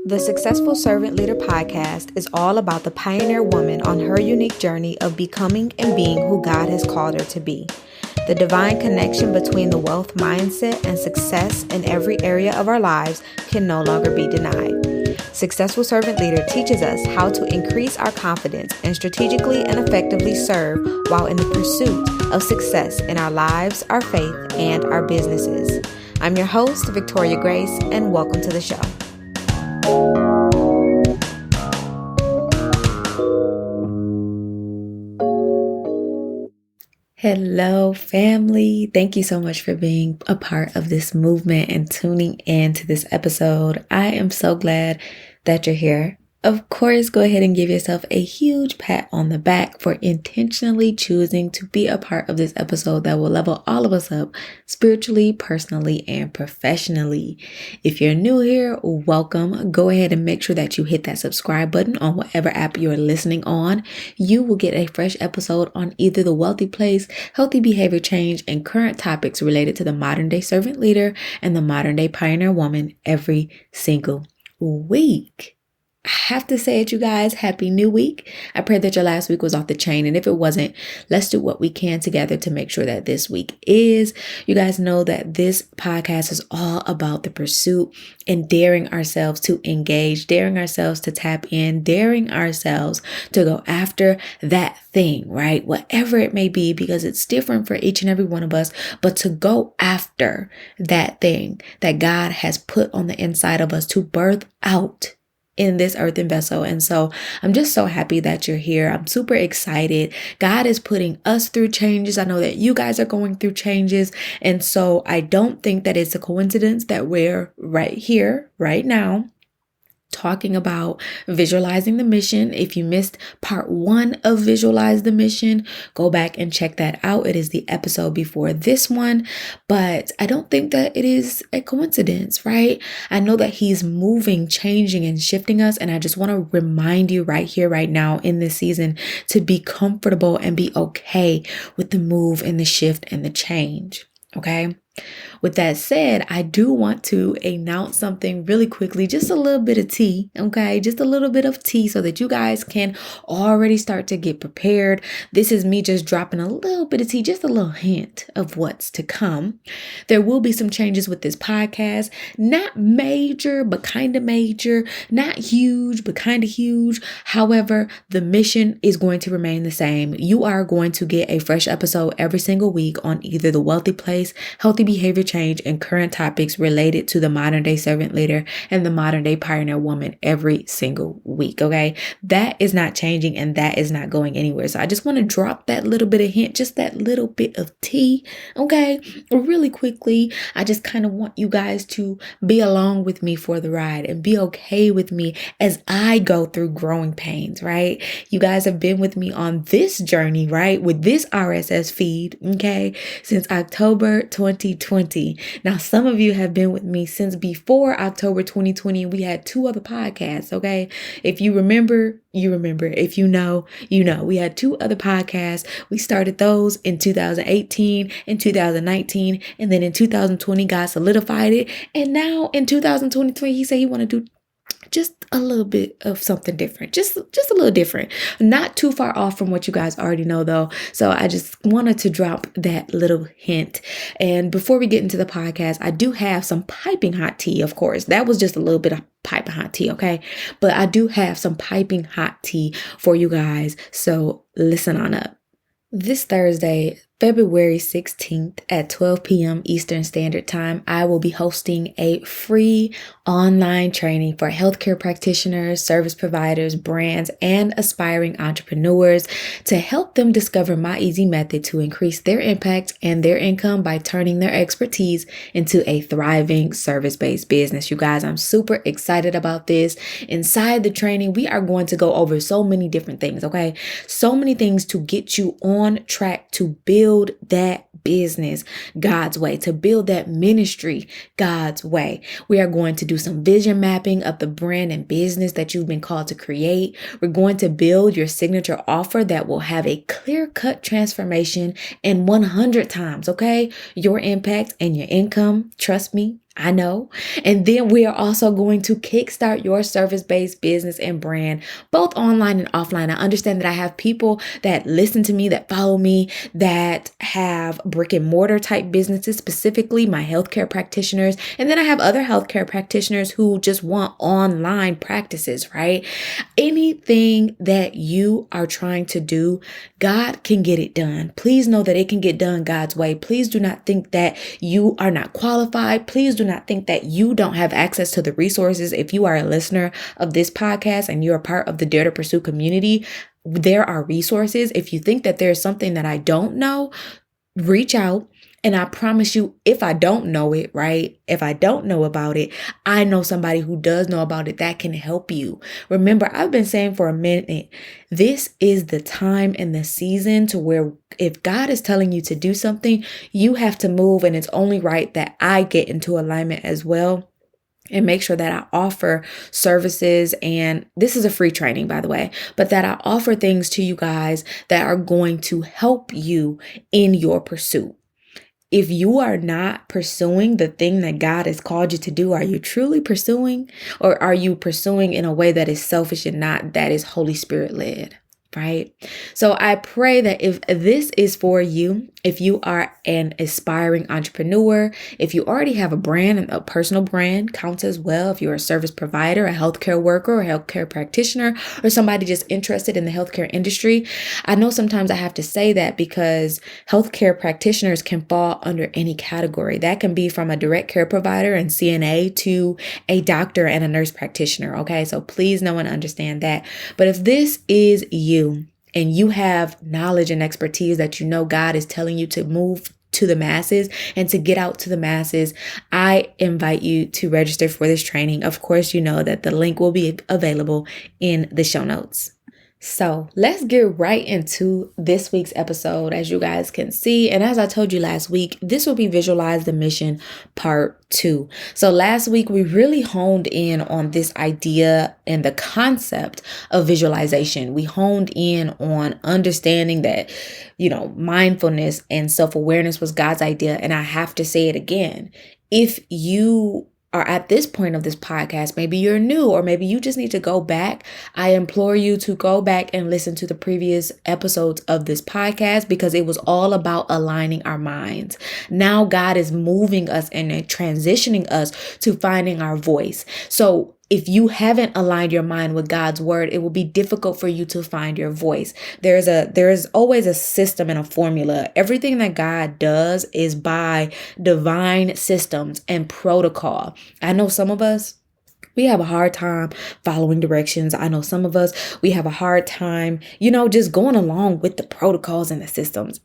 The Successful Servant Leader podcast is all about the pioneer woman on her unique journey of becoming and being who God has called her to be. The divine connection between the wealth mindset and success in every area of our lives can no longer be denied. Successful Servant Leader teaches us how to increase our confidence and strategically and effectively serve while in the pursuit of success in our lives, our faith, and our businesses. I'm your host, Victoria Grace, and welcome to the show. Hello, family. Thank you so much for being a part of this movement and tuning in to this episode. I am so glad that you're here. Of course, go ahead and give yourself a huge pat on the back for intentionally choosing to be a part of this episode that will level all of us up spiritually, personally, and professionally. If you're new here, welcome. Go ahead and make sure that you hit that subscribe button on whatever app you're listening on. You will get a fresh episode on either the wealthy place, healthy behavior change, and current topics related to the modern day servant leader and the modern day pioneer woman every single week. I have to say it, you guys, happy new week. I pray that your last week was off the chain. And if it wasn't, let's do what we can together to make sure that this week is. You guys know that this podcast is all about the pursuit and daring ourselves to engage, daring ourselves to tap in, daring ourselves to go after that thing, right? Whatever it may be, because it's different for each and every one of us, but to go after that thing that God has put on the inside of us to birth out in this earthen vessel. And so I'm just so happy that you're here. I'm super excited. God is putting us through changes. I know that you guys are going through changes. And so I don't think that it's a coincidence that we're right here, right now, talking about visualizing the mission. If you missed part 1 of Visualize the Mission, go back and check that out. It is the episode before this one, but I don't think that it is a coincidence, right? I know that he's moving, changing, and shifting us. And I just want to remind you right here, right now in this season to be comfortable and be okay with the move and the shift and the change. Okay. With that said, I do want to announce something really quickly, just a little bit of tea, okay? Just a little bit of tea so that you guys can already start to get prepared. This is me just dropping a little bit of tea, just a little hint of what's to come. There will be some changes with this podcast, not major, but kind of major, not huge, but kind of huge. However, the mission is going to remain the same. You are going to get a fresh episode every single week on either the wealthy place, healthy behavior change, and current topics related to the modern day servant leader and the modern day pioneer woman every single week. Okay. That is not changing and that is not going anywhere. So I just want to drop that little bit of hint, just that little bit of tea. Okay. Really quickly. I just kind of want you guys to be along with me for the ride and be okay with me as I go through growing pains, right? You guys have been with me on this journey, right? With this RSS feed. Okay. Since October 2020. Now, some of you have been with me since before October 2020. We had 2 other podcasts, okay? If you remember, you remember. If you know, you know. We had 2 other podcasts. We started those in 2018 and 2019. And then in 2020, God solidified it. And now in 2023, he said he want to do just a little bit of something different, just a little different, not too far off from what you guys already know though. So I just wanted to drop that little hint. And before we get into the podcast, I do have some piping hot tea. Of course, that was just a little bit of piping hot tea. Okay. But I do have some piping hot tea for you guys. So listen on up. This Thursday, February 16th at 12 p.m. Eastern Standard Time, I will be hosting a free online training for healthcare practitioners, service providers, brands, and aspiring entrepreneurs to help them discover my easy method to increase their impact and their income by turning their expertise into a thriving service-based business. You guys, I'm super excited about this. Inside the training, we are going to go over so many different things, okay? So many things to get you on track to build that business God's way, to build that ministry God's way. We are going to do some vision mapping of the brand and business that you've been called to create. We're going to build your signature offer that will have a clear-cut transformation in 100 times, okay? Your impact and your income. Trust me, I know. And then we are also going to kickstart your service-based business and brand, both online and offline. I understand that I have people that listen to me, that follow me, that have brick and mortar type businesses, specifically my healthcare practitioners. And then I have other healthcare practitioners who just want online practices, right? Anything that you are trying to do, God can get it done. Please know that it can get done God's way. Please do not think that you are not qualified. Please do not think that you don't have access to the resources. If you are a listener of this podcast and you're a part of the Dare to Pursue community, there are resources. If you think that there's something that I don't know, reach out. And I promise you, if I don't know it, right? If I don't know about it, I know somebody who does know about it that can help you. Remember, I've been saying for a minute, this is the time and the season to where if God is telling you to do something, you have to move. And it's only right that I get into alignment as well and make sure that I offer services. And this is a free training, by the way, but that I offer things to you guys that are going to help you in your pursuit. If you are not pursuing the thing that God has called you to do, are you truly pursuing, or are you pursuing in a way that is selfish and not that is Holy Spirit led? Right? So I pray that if this is for you, if you are an aspiring entrepreneur, if you already have a brand and a personal brand counts as well. If you're a service provider, a healthcare worker, or a healthcare practitioner, or somebody just interested in the healthcare industry. I know sometimes I have to say that because healthcare practitioners can fall under any category. That can be from a direct care provider and CNA to a doctor and a nurse practitioner. Okay. So please know and understand that. But if this is you, and you have knowledge and expertise that you know God is telling you to move to the masses and to get out to the masses, I invite you to register for this training. Of course, you know that the link will be available in the show notes. So let's get right into this week's episode. As you guys can see, and as I told you last week, this will be Visualize the Mission Part 2. So last week, we really honed in on this idea and the concept of visualization. We honed in on understanding that, mindfulness and self-awareness was God's idea. And I have to say it again. If you are at this point of this podcast, maybe you're new, or maybe you just need to go back, I implore you to go back and listen to the previous episodes of this podcast, because it was all about aligning our minds. Now God is moving us and transitioning us to finding our voice. So if you haven't aligned your mind with God's word, it will be difficult for you to find your voice. There is always a system and a formula. Everything that God does is by divine systems and protocol. I know some of us, we have a hard time following directions. I know some of us, we have a hard time, just going along with the protocols and the systems.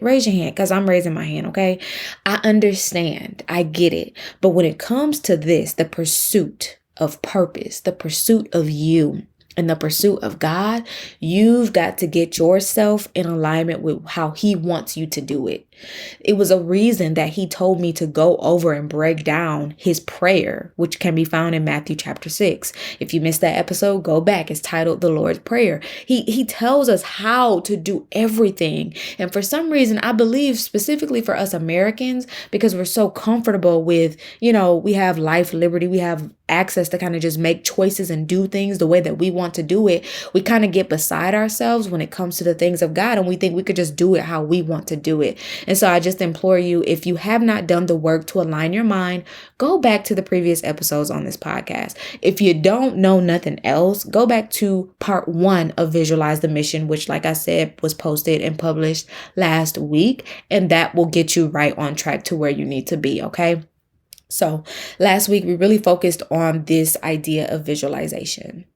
Raise your hand, because I'm raising my hand, okay? I understand. I get it. But when it comes to this, the pursuit of purpose, the pursuit of you, and the pursuit of God, you've got to get yourself in alignment with how He wants you to do it. It was a reason that He told me to go over and break down His prayer, which can be found in Matthew chapter 6. If you missed that episode, go back. It's titled The Lord's Prayer. He tells us how to do everything. And for some reason, I believe specifically for us Americans, because we're so comfortable with, we have life, liberty, we have access to kind of just make choices and do things the way that we want to do it. We kind of get beside ourselves when it comes to the things of God, and we think we could just do it how we want to do it. And so I just implore you, if you have not done the work to align your mind, go back to the previous episodes on this podcast. If you don't know nothing else, go back to part 1 of Visualize the Mission, which, like I said, was posted and published last week, and that will get you right on track to where you need to be, okay? So last week, we really focused on this idea of visualization.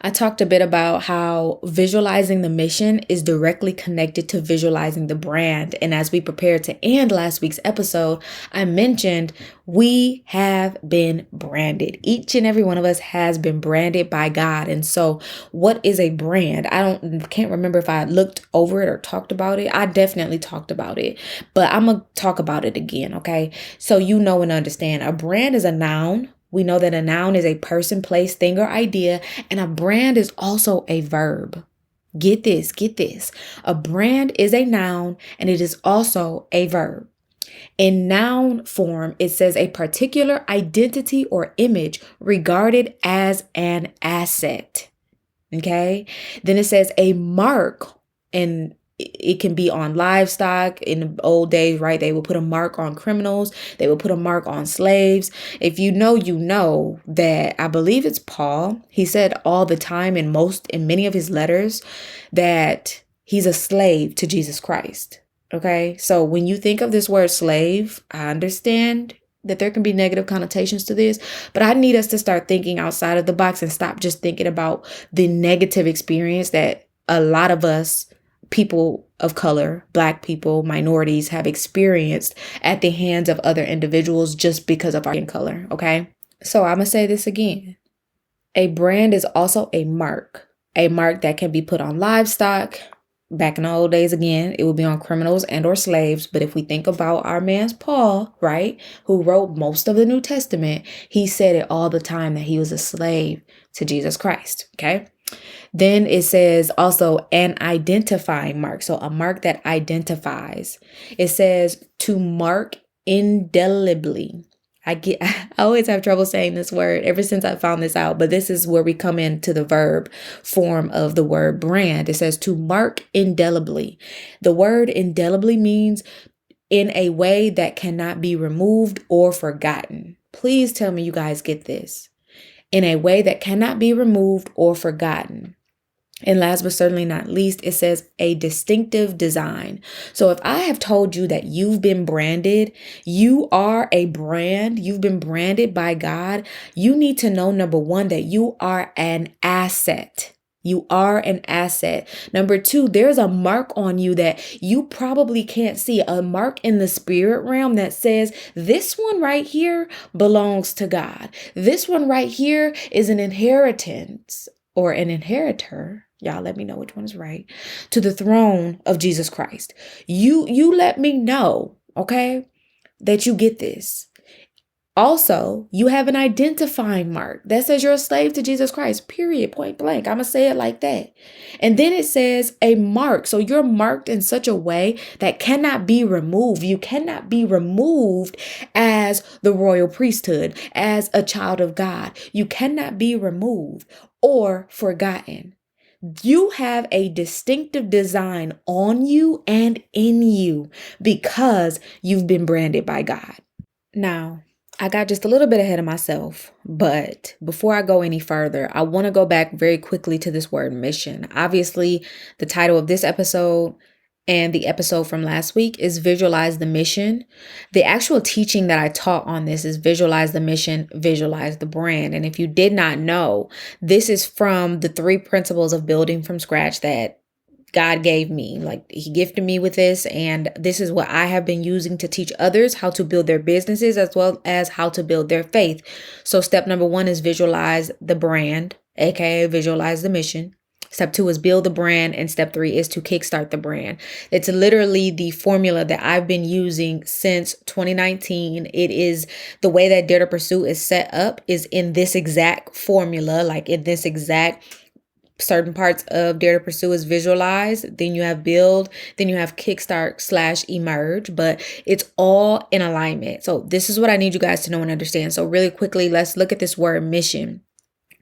I talked a bit about how visualizing the mission is directly connected to visualizing the brand. And as we prepared to end last week's episode, I mentioned we have been branded. Each and every one of us has been branded by God. And so what is a brand? Can't remember if I looked over it or talked about it. I definitely talked about it, but I'm going to talk about it again. Okay. So and understand, a brand is a noun. We know that a noun is a person, place, thing, or idea, and a brand is also a verb. Get this. A brand is a noun, and it is also a verb. In noun form, it says a particular identity or image regarded as an asset. Okay. Then it says a mark, and it can be on livestock. In the old days, right? They would put a mark on criminals. They would put a mark on slaves. If you know that, I believe it's Paul. He said all the time in many of his letters that he's a slave to Jesus Christ. Okay. So when you think of this word slave, I understand that there can be negative connotations to this, but I need us to start thinking outside of the box and stop just thinking about the negative experience that a lot of us, people of color, Black people, minorities, have experienced at the hands of other individuals just because of our skin color. Okay. So I'm going to say this again. A brand is also a mark that can be put on livestock. Back in the old days, again, it would be on criminals and or slaves. But if we think about our man's Paul, right, who wrote most of the New Testament, he said it all the time that he was a slave to Jesus Christ. Okay. Then it says also an identifying mark. So a mark that identifies. It says to mark indelibly. I always have trouble saying this word ever since I found this out, but this is where we come into the verb form of the word brand. It says to mark indelibly. The word indelibly means in a way that cannot be removed or forgotten. Please tell me you guys get this. In a way that cannot be removed or forgotten. And last but certainly not least, it says a distinctive design. So if I have told you that you've been branded, you are a brand, you've been branded by God, you need to know, number one, that you are an asset. You are an asset. Number two, there's a mark on you that you probably can't see, a mark in the spirit realm that says this one right here belongs to God. This one right here is an inheritance or an inheritor. Y'all let me know which one is right. To the throne of Jesus Christ. You let me know, okay, that you get this. Also, you have an identifying mark that says you're a slave to Jesus Christ, period, point blank. I'm going to say it like that. And then it says a mark. So you're marked in such a way that cannot be removed. You cannot be removed as the royal priesthood, as a child of God. You cannot be removed or forgotten. You have a distinctive design on you and in you because you've been branded by God. Now, I got just a little bit ahead of myself, but before I go any further, I want to go back very quickly to this word mission. Obviously, the title of this episode and the episode from last week is Visualize the Mission. The actual teaching that I taught on this is Visualize the Mission, Visualize the Brand. And if you did not know, this is from the 3 principles of building from scratch that God gave me. Like, he gifted me with this, and this is what I have been using to teach others how to build their businesses as well as how to build their faith. So step number 1 is visualize the brand, aka visualize the mission. Step 2 is build the brand, and step 3 is to kickstart the brand. It's literally the formula that I've been using since 2019. It is the way that Dare to Pursue is set up is in this exact formula, like in this exact certain parts of Dare to Pursue is visualize, then you have build, then you have kickstart / emerge, but it's all in alignment. So this is what I need you guys to know and understand. So really quickly, let's look at this word mission.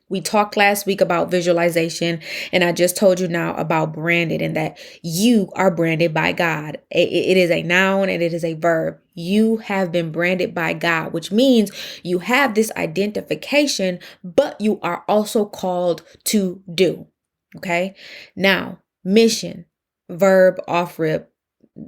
We talked last week about visualization, and I just told you now about branded, and that you are branded by God. It is a noun and it is a verb. You have been branded by God, which means you have this identification, but you are also called to do. Okay. Now, mission, verb, off rip.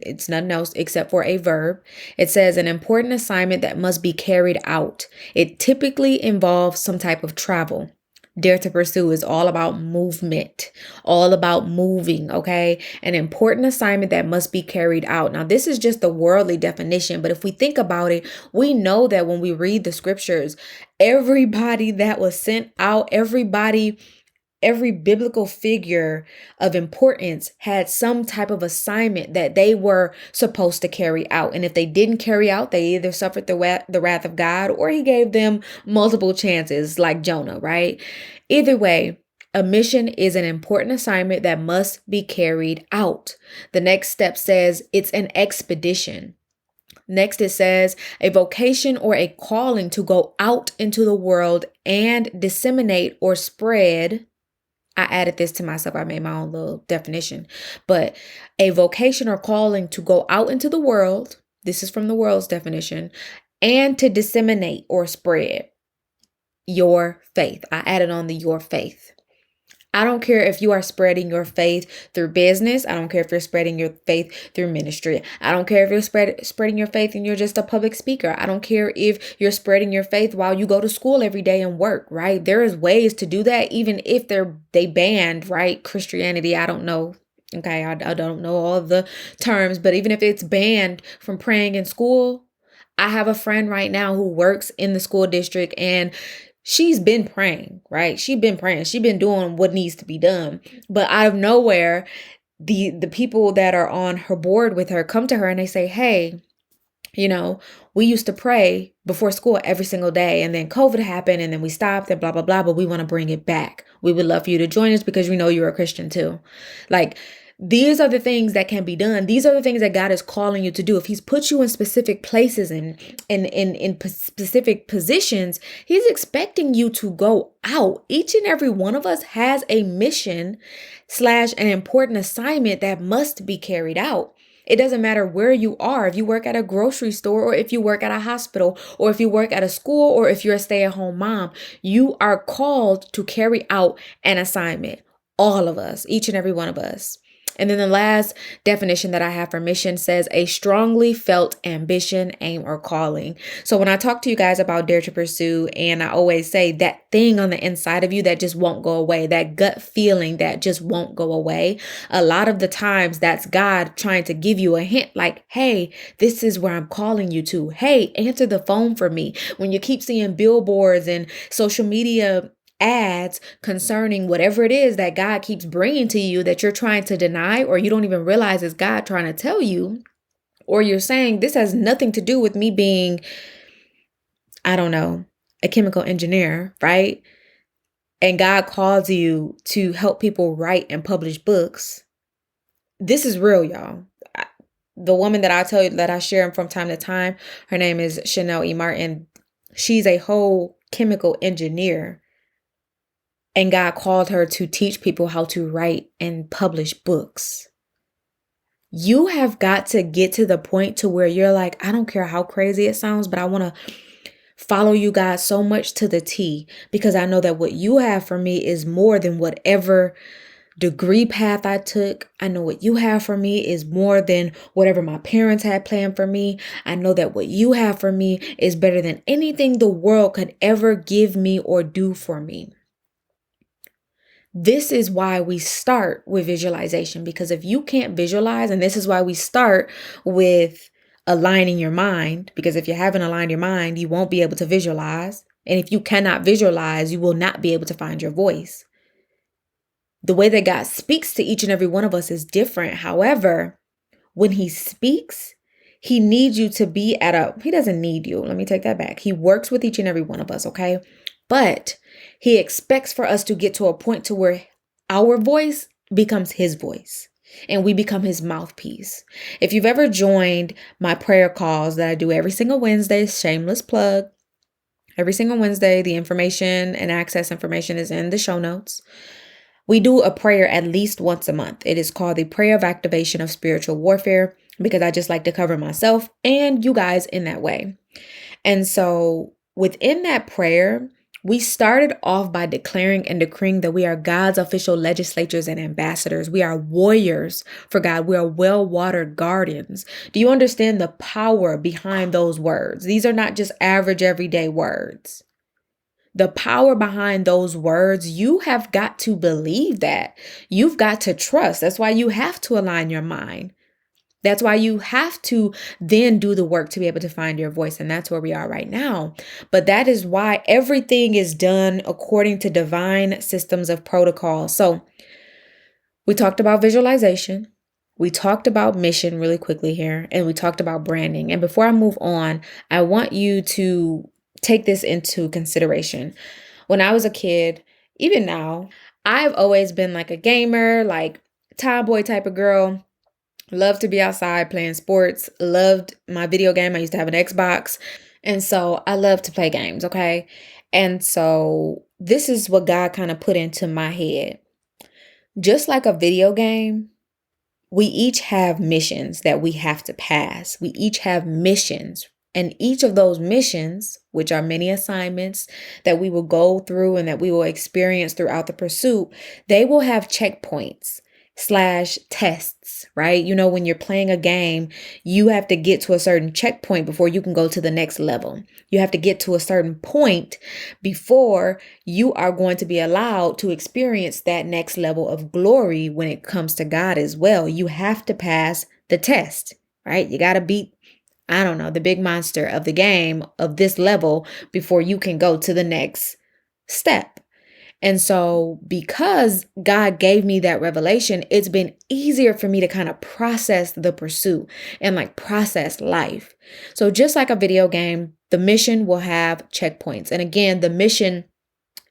It's nothing else except for a verb. It says an important assignment that must be carried out. It typically involves some type of travel. Dare to Pursue is all about movement, all about moving, okay? An important assignment that must be carried out. Now, this is just the worldly definition, but if we think about it, we know that when we read the scriptures, everybody that was sent out, every biblical figure of importance had some type of assignment that they were supposed to carry out. And if they didn't carry out, they either suffered the wrath of God, or he gave them multiple chances like Jonah, right? Either way, a mission is an important assignment that must be carried out. The next step says it's an expedition. Next, it says a vocation or a calling to go out into the world and disseminate or spread. I added this to myself. I made my own little definition. But a vocation or calling to go out into the world. This is from the world's definition. And to disseminate or spread your faith. I added on the your faith. I don't care if you are spreading your faith through business. I don't care if you're spreading your faith through ministry. I don't care if you're spreading your faith and you're just a public speaker. I don't care if you're spreading your faith while you go to school every day and work, right? There is ways to do that, even if they banned, right? Christianity, I don't know. Okay, I don't know all of the terms, but even if it's banned from praying in school, I have a friend right now who works in the school district, and she's been praying, right? She's been praying. She's been doing what needs to be done. But out of nowhere, the people that are on her board with her come to her and they say, hey, we used to pray before school every single day, and then COVID happened and then we stopped and blah, blah, blah, but we want to bring it back. We would love for you to join us because we know you're a Christian too. Like, these are the things that can be done. These are the things that God is calling you to do. If he's put you in specific places and in specific positions, he's expecting you to go out. Each and every one of us has a mission / an important assignment that must be carried out. It doesn't matter where you are. If you work at a grocery store, or if you work at a hospital, or if you work at a school, or if you're a stay-at-home mom, you are called to carry out an assignment. All of us, each and every one of us. And then the last definition that I have for mission says a strongly felt ambition, aim, or calling. So when I talk to you guys about Dare to Pursue, and I always say that thing on the inside of you that just won't go away, that gut feeling that just won't go away, a lot of the times that's God trying to give you a hint like, hey, this is where I'm calling you to. Hey, answer the phone for me. When you keep seeing billboards and social media ads concerning whatever it is that God keeps bringing to you that you're trying to deny, or you don't even realize it's God trying to tell you, or you're saying this has nothing to do with me being, I don't know, a chemical engineer, right? And God calls you to help people write and publish books. This is real, y'all. The woman that I tell you that I share from time to time, her name is Chanel E. Martin. She's a whole chemical engineer. And God called her to teach people how to write and publish books. You have got to get to the point to where you're like, I don't care how crazy it sounds, but I want to follow you guys so much to the T, because I know that what you have for me is more than whatever degree path I took. I know what you have for me is more than whatever my parents had planned for me. I know that what you have for me is better than anything the world could ever give me or do for me. This is why we start with visualization, because if you can't visualize, and this is why we start with aligning your mind, because if you haven't aligned your mind, you won't be able to visualize. And if you cannot visualize, you will not be able to find your voice. The way that God speaks to each and every one of us is different. However, when he speaks, he needs you to be he doesn't need you. Let me take that back. He works with each and every one of us, okay? But he expects for us to get to a point to where our voice becomes his voice and we become his mouthpiece. If you've ever joined my prayer calls that I do every single Wednesday, shameless plug, every single Wednesday, the information and access information is in the show notes. We do a prayer at least once a month. It is called the Prayer of Activation of Spiritual Warfare, because I just like to cover myself and you guys in that way. And so within that prayer, we started off by declaring and decreeing that we are God's official legislators and ambassadors. We are warriors for God. We are well-watered gardens. Do you understand the power behind those words? These are not just average everyday words. The power behind those words, you have got to believe that. You've got to trust. That's why you have to align your mind. That's why you have to then do the work to be able to find your voice. And that's where we are right now. But that is why everything is done according to divine systems of protocol. So we talked about visualization. We talked about mission really quickly here. And we talked about branding. And before I move on, I want you to take this into consideration. When I was a kid, even now, I've always been like a gamer, like tomboy type of girl. Loved to be outside playing sports. Loved my video game. I used to have an Xbox. And so I love to play games. Okay. And so this is what God kind of put into my head. Just like a video game, we each have missions that we have to pass. We each have missions. And each of those missions, which are many assignments that we will go through and that we will experience throughout the pursuit, they will have checkpoints slash tests, right? You know, when you're playing a game, you have to get to a certain checkpoint before you can go to the next level. You have to get to a certain point before you are going to be allowed to experience that next level of glory when it comes to God as well. You have to pass the test, right? You got to beat, I don't know, the big monster of the game of this level before you can go to the next step. And so because God gave me that revelation, it's been easier for me to kind of process the pursuit and like process life. So just like a video game, the mission will have checkpoints. And again, the mission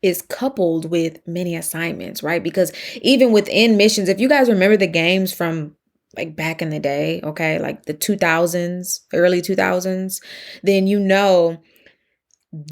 is coupled with many assignments, right? Because even within missions, if you guys remember the games from like back in the day, okay, like the 2000s, early 2000s, then you know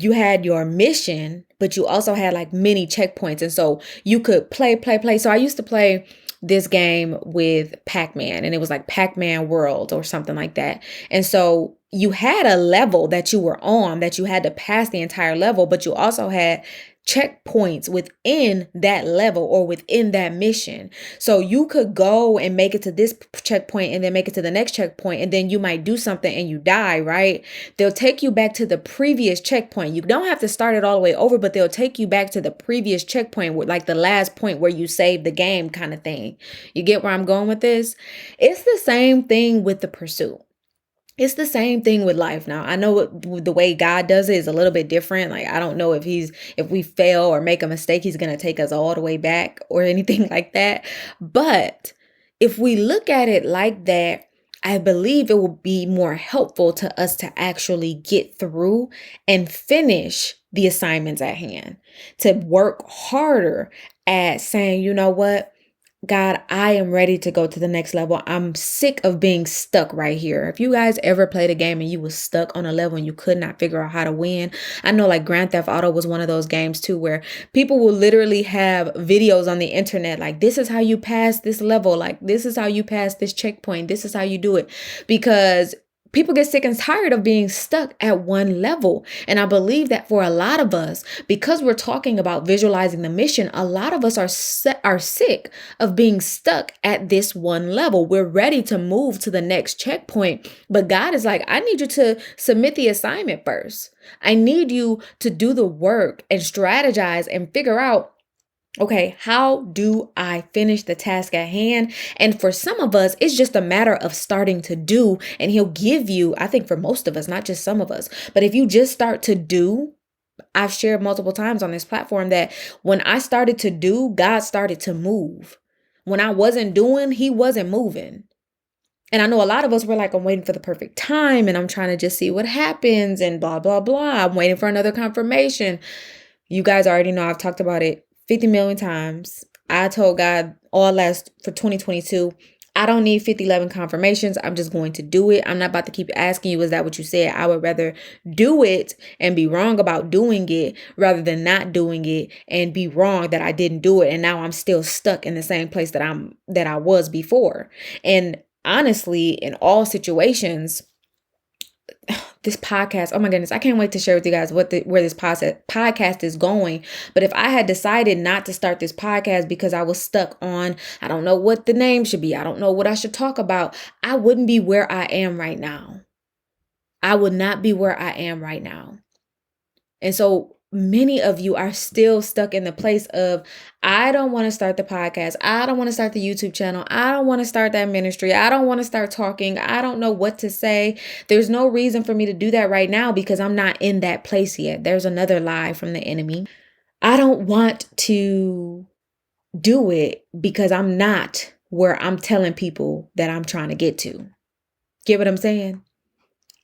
you had your mission, but you also had like many checkpoints. And so you could play. So I used to play this game with Pac-Man, and it was like Pac-Man World or something like that. And so you had a level that you were on that you had to pass the entire level, but you also had checkpoints within that level or within that mission. So you could go and make it to this checkpoint and then make it to the next checkpoint, and then you might do something and you die, right? They'll take you back to the previous checkpoint. You don't have to start it all the way over, but they'll take you back to the previous checkpoint, with like the last point where you saved the game kind of thing. You get where I'm going with this? It's the same thing with the pursuit. It's the same thing with life. Now, I know the way God does it is a little bit different. Like, I don't know if we fail or make a mistake, he's going to take us all the way back or anything like that. But if we look at it like that, I believe it will be more helpful to us to actually get through and finish the assignments at hand, to work harder at saying, you know what? God, I am ready to go to the next level. I'm sick of being stuck right here. If you guys ever played a game and you was stuck on a level and you could not figure out how to win, I know like Grand Theft Auto was one of those games too, where people will literally have videos on the internet like, this is how you pass this level, like this is how you pass this checkpoint, this is how you do it, because people get sick and tired of being stuck at one level. And I believe that for a lot of us, because we're talking about visualizing the mission, a lot of us are sick of being stuck at this one level. We're ready to move to the next checkpoint. But God is like, I need you to submit the assignment first. I need you to do the work and strategize and figure out, okay, how do I finish the task at hand? And for some of us, it's just a matter of starting to do. And he'll give you, I think for most of us, not just some of us, but if you just start to do, I've shared multiple times on this platform that when I started to do, God started to move. When I wasn't doing, he wasn't moving. And I know a lot of us were like, I'm waiting for the perfect time and I'm trying to just see what happens and blah, blah, blah. I'm waiting for another confirmation. You guys already know I've talked about it 50 million times. I told God all last for 2022, I don't need 50, 11 confirmations. I'm just going to do it. I'm not about to keep asking you, is that what you said? I would rather do it and be wrong about doing it rather than not doing it and be wrong that I didn't do it. And now I'm still stuck in the same place that I was before. And honestly, in all situations, this podcast, oh my goodness, I can't wait to share with you guys where this podcast is going. But if I had decided not to start this podcast because I was stuck on, I don't know what the name should be, I don't know what I should talk about, I wouldn't be where I am right now. I would not be where I am right now. And so many of you are still stuck in the place of, I don't want to start the podcast. I don't want to start the YouTube channel. I don't want to start that ministry. I don't want to start talking. I don't know what to say. There's no reason for me to do that right now because I'm not in that place yet. There's another lie from the enemy. I don't want to do it because I'm not where I'm telling people that I'm trying to get to. Get what I'm saying?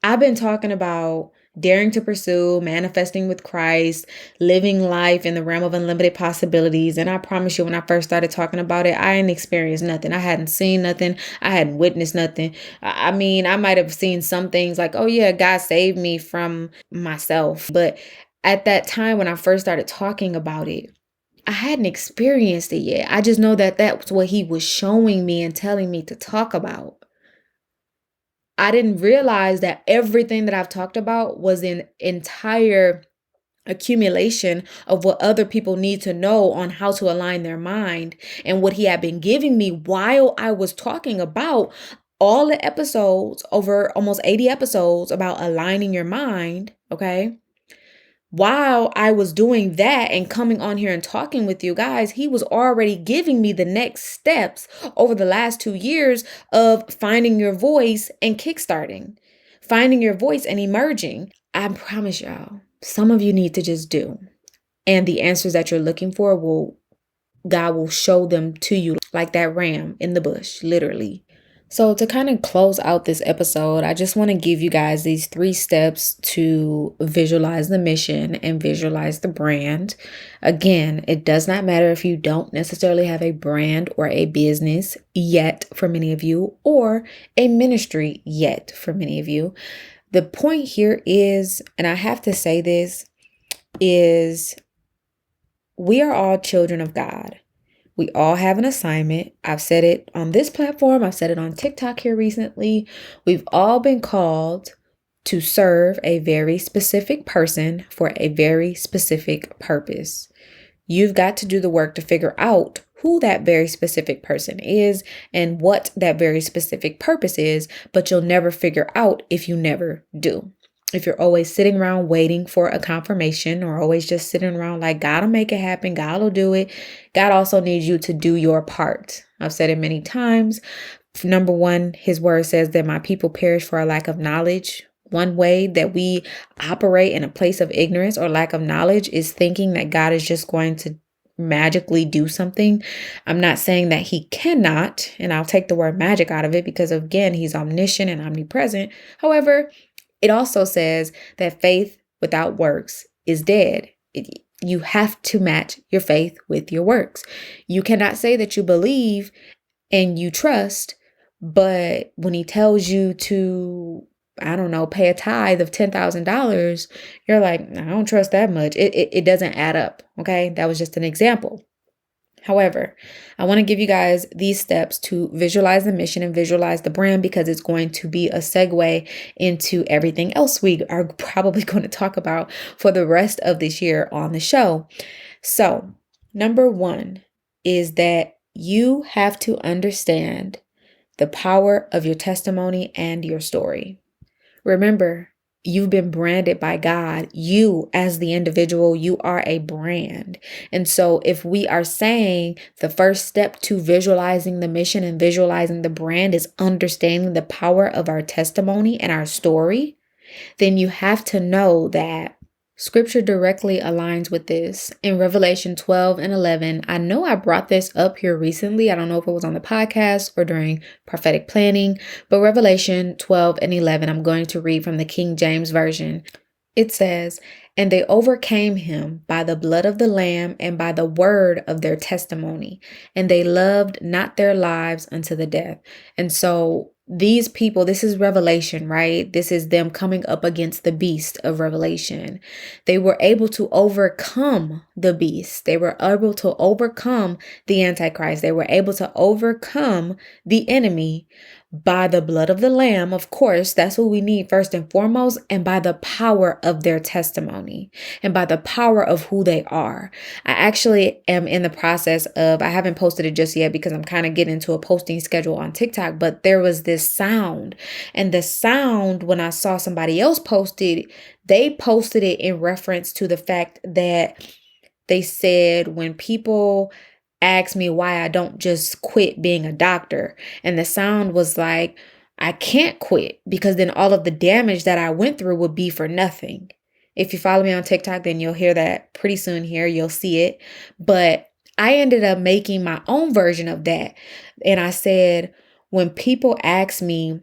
I've been talking about daring to pursue, manifesting with Christ, living life in the realm of unlimited possibilities. And I promise you, when I first started talking about it, I hadn't experienced nothing. I hadn't seen nothing. I hadn't witnessed nothing. I mean, I might have seen some things like, oh yeah, God saved me from myself. But at that time, when I first started talking about it, I hadn't experienced it yet. I just know that that's what he was showing me and telling me to talk about. I didn't realize that everything that I've talked about was an entire accumulation of what other people need to know on how to align their mind, and what he had been giving me while I was talking about all the episodes, over almost 80 episodes, about aligning your mind. Okay. While I was doing that and coming on here and talking with you guys, he was already giving me the next steps over the last 2 years of finding your voice and kickstarting, finding your voice and emerging. I promise y'all, some of you need to just do. And the answers that you're looking for God will show them to you like that ram in the bush, literally. So to kind of close out this episode, I just want to give you guys these 3 steps to visualize the mission and visualize the brand. Again, it does not matter if you don't necessarily have a brand or a business yet for many of you, or a ministry yet for many of you. The point here is, and I have to say this, is we are all children of God. We all have an assignment. I've said it on this platform. I've said it on TikTok here recently. We've all been called to serve a very specific person for a very specific purpose. You've got to do the work to figure out who that very specific person is and what that very specific purpose is, but you'll never figure out if you never do. If you're always sitting around waiting for a confirmation, or always just sitting around like, God will make it happen, God will do it, God also needs you to do your part. I've said it many times. Number 1, his word says that my people perish for a lack of knowledge. One way that we operate in a place of ignorance or lack of knowledge is thinking that God is just going to magically do something. I'm not saying that he cannot, and I'll take the word magic out of it because, again, he's omniscient and omnipresent. However, it also says that faith without works is dead. You have to match your faith with your works. You cannot say that you believe and you trust, but when he tells you to, I don't know, pay a tithe of $10,000, you're like, I don't trust that much. It doesn't add up. Okay. That was just an example. However, I want to give you guys these steps to visualize the mission and visualize the brand, because it's going to be a segue into everything else we are probably going to talk about for the rest of this year on the show. So, number 1 is that you have to understand the power of your testimony and your story. Remember, you've been branded by God. You, as the individual, you are a brand. And so if we are saying the first step to visualizing the mission and visualizing the brand is understanding the power of our testimony and our story, then you have to know that Scripture directly aligns with this. In Revelation 12 and 11, I know I brought this up here recently. I don't know if it was on the podcast or during prophetic planning, but Revelation 12 and 11, I'm going to read from the King James Version. It says, "And they overcame him by the blood of the Lamb and by the word of their testimony, and they loved not their lives unto the death." And so these people, this is Revelation, right? This is them coming up against the beast of Revelation. They were able to overcome the beast. They were able to overcome the Antichrist. They were able to overcome the enemy by the blood of the Lamb. Of course, that's what we need first and foremost, and by the power of their testimony and by the power of who they are. I actually am in the process of, I haven't posted it just yet because I'm kind of getting into a posting schedule on TikTok, but there was this sound, and the sound, when I saw somebody else post it, they posted it in reference to the fact that they said, when people ask me why I don't just quit being a doctor, and the sound was like, I can't quit because then all of the damage that I went through would be for nothing. If you follow me on TikTok, then you'll hear that pretty soon here. You'll see it. But I ended up making my own version of that. And I said, when people ask me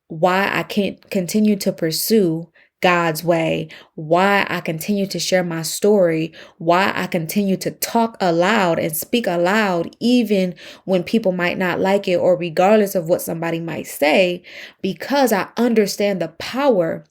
why I can't continue to pursue God's way, why I continue to share my story, why I continue to talk aloud and speak aloud, even when people might not like it or regardless of what somebody might say, because I understand the power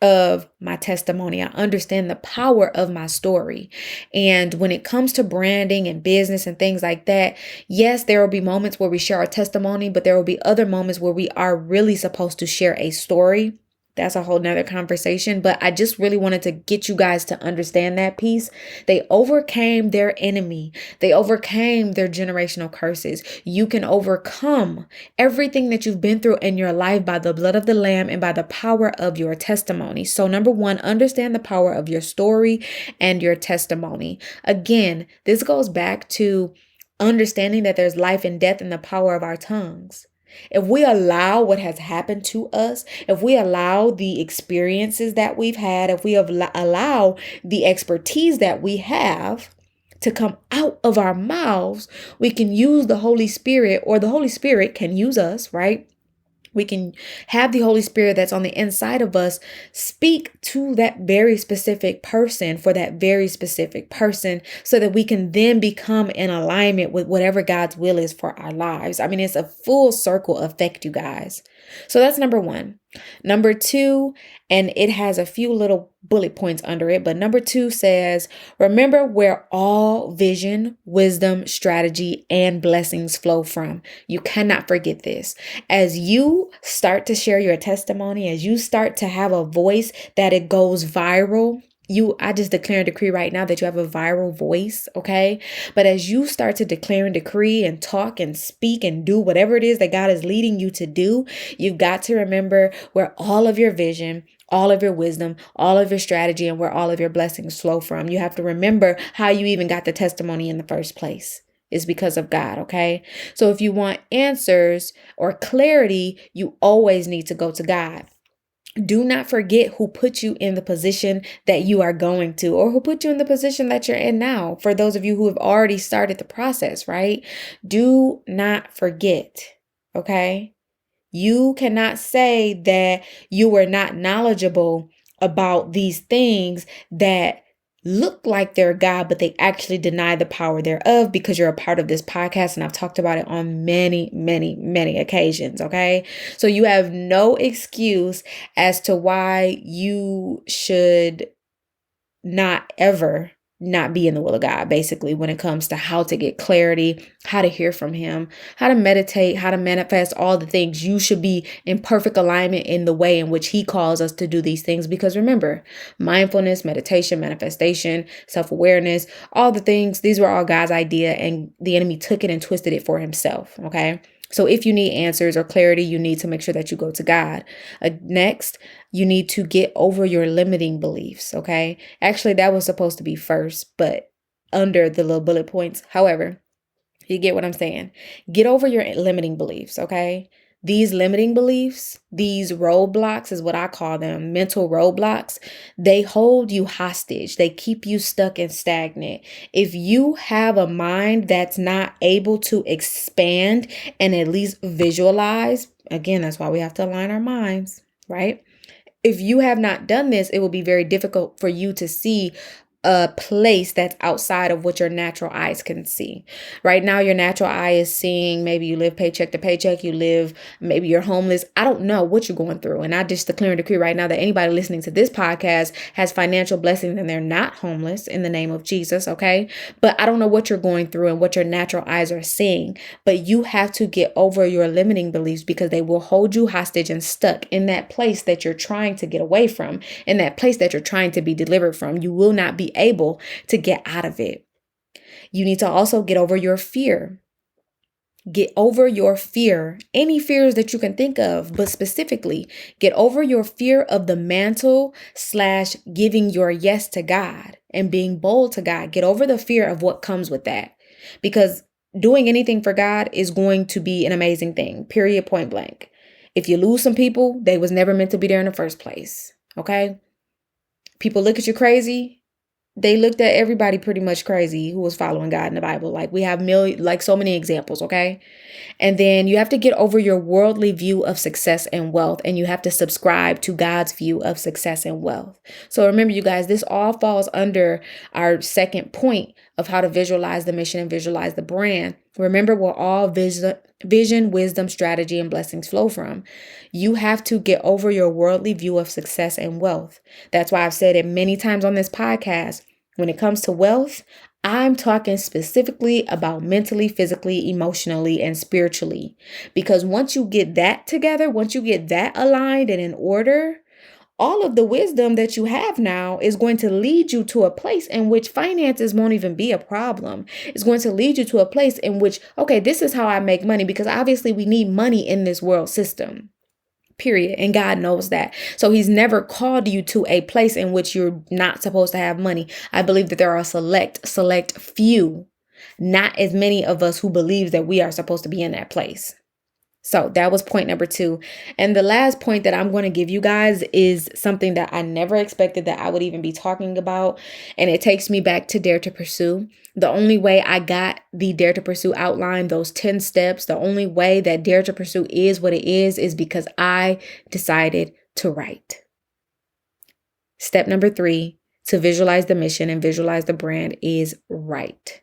of my testimony. I understand the power of my story. And when it comes to branding and business and things like that, yes, there will be moments where we share our testimony, but there will be other moments where we are really supposed to share a story. That's a whole nother conversation, but I just really wanted to get you guys to understand that piece. They overcame their enemy. They overcame their generational curses. You can overcome everything that you've been through in your life by the blood of the Lamb and by the power of your testimony. So number one, understand the power of your story and your testimony. Again, this goes back to understanding that there's life and death in the power of our tongues. If we allow what has happened to us, if we allow the experiences that we've had, if we allow the expertise that we have to come out of our mouths, we can use the Holy Spirit, or the Holy Spirit can use us, right? We can have the Holy Spirit that's on the inside of us speak to that very specific person for that very specific person so that we can then become in alignment with whatever God's will is for our lives. I mean, it's a full circle effect, you guys. So that's number one. Number two, and it has a few little bullet points under it, but number two says, remember where all vision, wisdom, strategy, and blessings flow from. You cannot forget this. As you start to share your testimony, as you start to have a voice that it goes viral, I just declare and decree right now that you have a viral voice, okay? But as you start to declare and decree and talk and speak and do whatever it is that God is leading you to do, you've got to remember where all of your vision, all of your wisdom, all of your strategy, and where all of your blessings flow from. You have to remember how you even got the testimony in the first place. It's because of God, okay? So if you want answers or clarity, you always need to go to God. Do not forget who put you in the position that you are going to, or who put you in the position that you're in now. For those of you who have already started the process, right? Do not forget, okay? You cannot say that you were not knowledgeable about these things that look like they're God, but they actually deny the power thereof, because you're a part of this podcast and I've talked about it on many, many, many occasions. Okay. So you have no excuse as to why you should not ever not be in the will of God, basically, when it comes to how to get clarity, how to hear from Him, how to meditate, how to manifest all the things. You should be in perfect alignment in the way in which He calls us to do these things. Because remember, mindfulness, meditation, manifestation, self-awareness, all the things, these were all God's idea, and the enemy took it and twisted it for himself. Okay. So if you need answers or clarity, you need to make sure that you go to God. Next, you need to get over your limiting beliefs. Okay. Actually, that was supposed to be first, but under the little bullet points. However, you get what I'm saying. Get over your limiting beliefs. Okay. These limiting beliefs, these roadblocks is what I call them, mental roadblocks. They hold you hostage. They keep you stuck and stagnant. If you have a mind that's not able to expand and at least visualize, again, that's why we have to align our minds, right? If you have not done this, it will be very difficult for you to see a place that's outside of what your natural eyes can see. Right now, your natural eye is seeing, maybe you live paycheck to paycheck, maybe you're homeless. I don't know what you're going through. And I just declare and decree right now that anybody listening to this podcast has financial blessings and they're not homeless in the name of Jesus. Okay. But I don't know what you're going through and what your natural eyes are seeing, but you have to get over your limiting beliefs, because they will hold you hostage and stuck in that place that you're trying to get away from, in that place that you're trying to be delivered from. You will not be able to get out of it. You need to also get over your fear. Get over your fear, any fears that you can think of, but specifically get over your fear of the mantle / giving your yes to God and being bold to God. Get over the fear of what comes with that, because doing anything for God is going to be an amazing thing, period, point blank. If you lose some people, they was never meant to be there in the first place. Okay. People look at you crazy. they looked at everybody pretty much crazy who was following God in the Bible. Like we have so many examples, okay? And then you have to get over your worldly view of success and wealth, and you have to subscribe to God's view of success and wealth. So remember, you guys, this all falls under our second point of how to visualize the mission and visualize the brand. Remember where all vision, wisdom, strategy, and blessings flow from. You have to get over your worldly view of success and wealth. That's why I've said it many times on this podcast. When it comes to wealth, I'm talking specifically about mentally, physically, emotionally, and spiritually. Because once you get that together, once you get that aligned and in order, all of the wisdom that you have now is going to lead you to a place in which finances won't even be a problem. It's going to lead you to a place in which, okay, this is how I make money, because obviously we need money in this world system. Period. And God knows that. So he's never called you to a place in which you're not supposed to have money. I believe that there are a select few, not as many of us who believe that we are supposed to be in that place. So that was point number 2. And the last point that I'm going to give you guys is something that I never expected that I would even be talking about. And it takes me back to Dare to Pursue. The only way I got the Dare to Pursue outline, those 10 steps, the only way that Dare to Pursue is what it is because I decided to write. Step number 3 to visualize the mission and visualize the brand is write.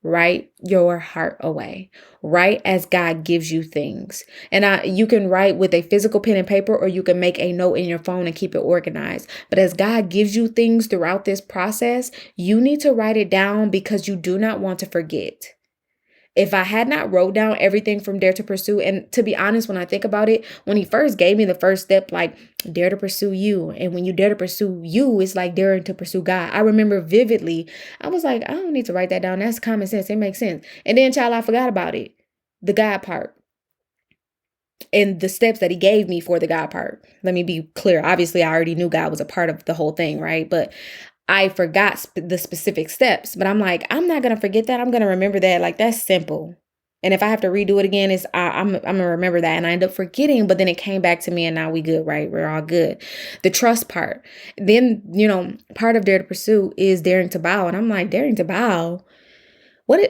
Write your heart away. Write as God gives you things. And you can write with a physical pen and paper, or you can make a note in your phone and keep it organized. But as God gives you things throughout this process, you need to write it down because you do not want to forget. If I had not wrote down everything from Dare to Pursue, and to be honest, when I think about it, when he first gave me the first step, like dare to pursue you. And when you dare to pursue you, it's like daring to pursue God. I remember vividly, I was like, I don't need to write that down. That's common sense. It makes sense. And then, child, I forgot about it. The God part. And the steps that he gave me for the God part. Let me be clear. Obviously, I already knew God was a part of the whole thing, right? But I forgot the specific steps, but I'm like, I'm not going to forget that. I'm going to remember that. Like, that's simple. And if I have to redo it again, I'm going to remember that. And I end up forgetting, but then it came back to me and now we good, right? We're all good. The trust part. Then, part of Dare to Pursue is daring to bow. And I'm like, daring to bow? What?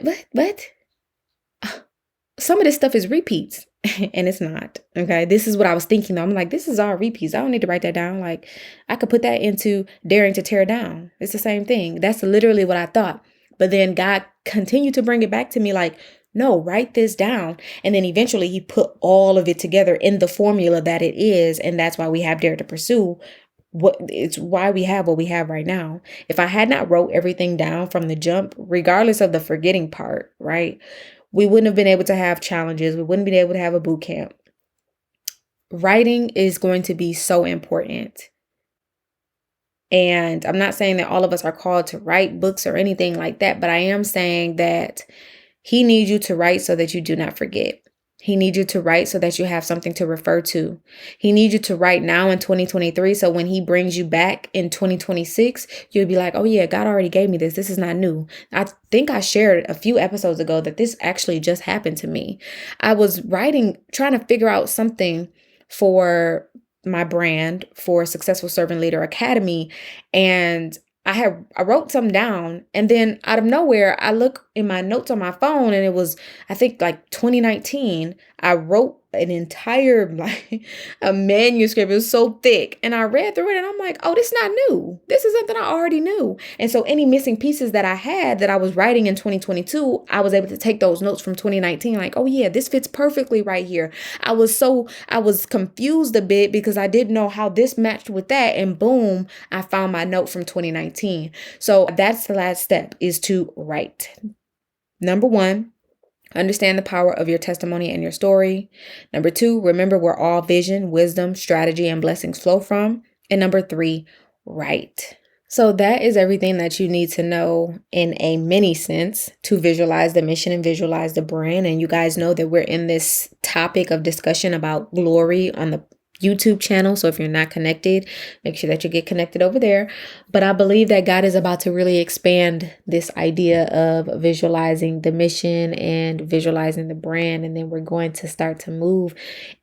Some of this stuff is repeats. And it's not. Okay. This is what I was thinking though. I'm like, this is all repeats. I don't need to write that down. Like, I could put that into daring to tear down. It's the same thing. That's literally what I thought. But then God continued to bring it back to me like, no, write this down. And then eventually he put all of it together in the formula that it is. And that's why we have Dare to Pursue. It's why we have what we have right now. If I had not wrote everything down from the jump, regardless of the forgetting part, right? We wouldn't have been able to have challenges. We wouldn't be able to have a boot camp. Writing is going to be so important. And I'm not saying that all of us are called to write books or anything like that, but I am saying that he needs you to write so that you do not forget. He needs you to write so that you have something to refer to. He needs you to write now in 2023. So when he brings you back in 2026, you'll be like, oh yeah, God already gave me this. This is not new. I think I shared a few episodes ago that this actually just happened to me. I was trying to figure out something for my brand for Successful Servant Leader Academy. And I wrote something down, and then out of nowhere, I look in my notes on my phone, and it was, I think, like 2019. I wrote an entire a manuscript. It was so thick, and I read through it, and I'm like, oh, this is not new. This is something I already knew. And so any missing pieces that I had that I was writing in 2022, I was able to take those notes from 2019, like, oh yeah, this fits perfectly right here. I was confused a bit because I didn't know how this matched with that, and boom, I found my note from 2019. So that's the last step, is to write. Number 1, understand the power of your testimony and your story. Number 2, remember where all vision, wisdom, strategy, and blessings flow from. And number 3, write. So that is everything that you need to know in a mini sense to visualize the mission and visualize the brand. And you guys know that we're in this topic of discussion about glory on the YouTube channel. So if you're not connected, make sure that you get connected over there. But I believe that God is about to really expand this idea of visualizing the mission and visualizing the brand. And then we're going to start to move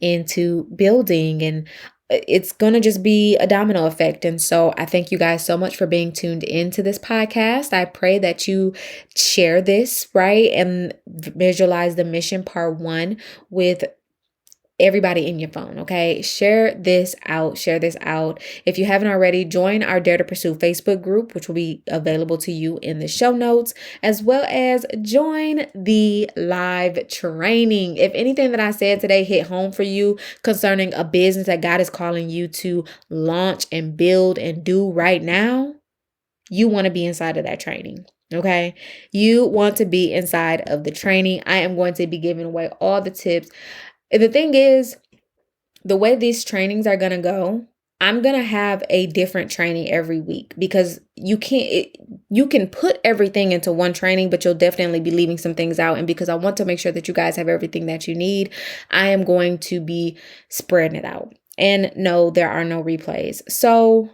into building and it's going to just be a domino effect. And so I thank you guys so much for being tuned into this podcast. I pray that you share this, right? And visualize the mission part 1 with everybody in your phone. Okay. Share this out. Share this out. If you haven't already, join our Dare to Pursue Facebook group, which will be available to you in the show notes, as well as join the live training. If anything that I said today hit home for you concerning a business that God is calling you to launch and build and do right now, you want to be inside of that training. Okay. You want to be inside of the training. I am going to be giving away all the tips. The thing is, the way these trainings are going to go, I'm going to have a different training every week because you can put everything into one training, but you'll definitely be leaving some things out. And because I want to make sure that you guys have everything that you need, I am going to be spreading it out. And no, there are no replays. So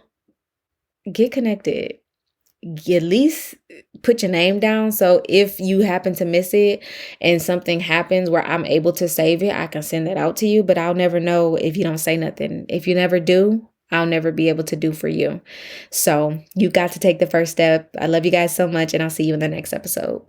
get connected. At least put your name down. So if you happen to miss it and something happens where I'm able to save it, I can send that out to you, but I'll never know if you don't say nothing. If you never do, I'll never be able to do for you. So you got to take the first step. I love you guys so much, and I'll see you in the next episode.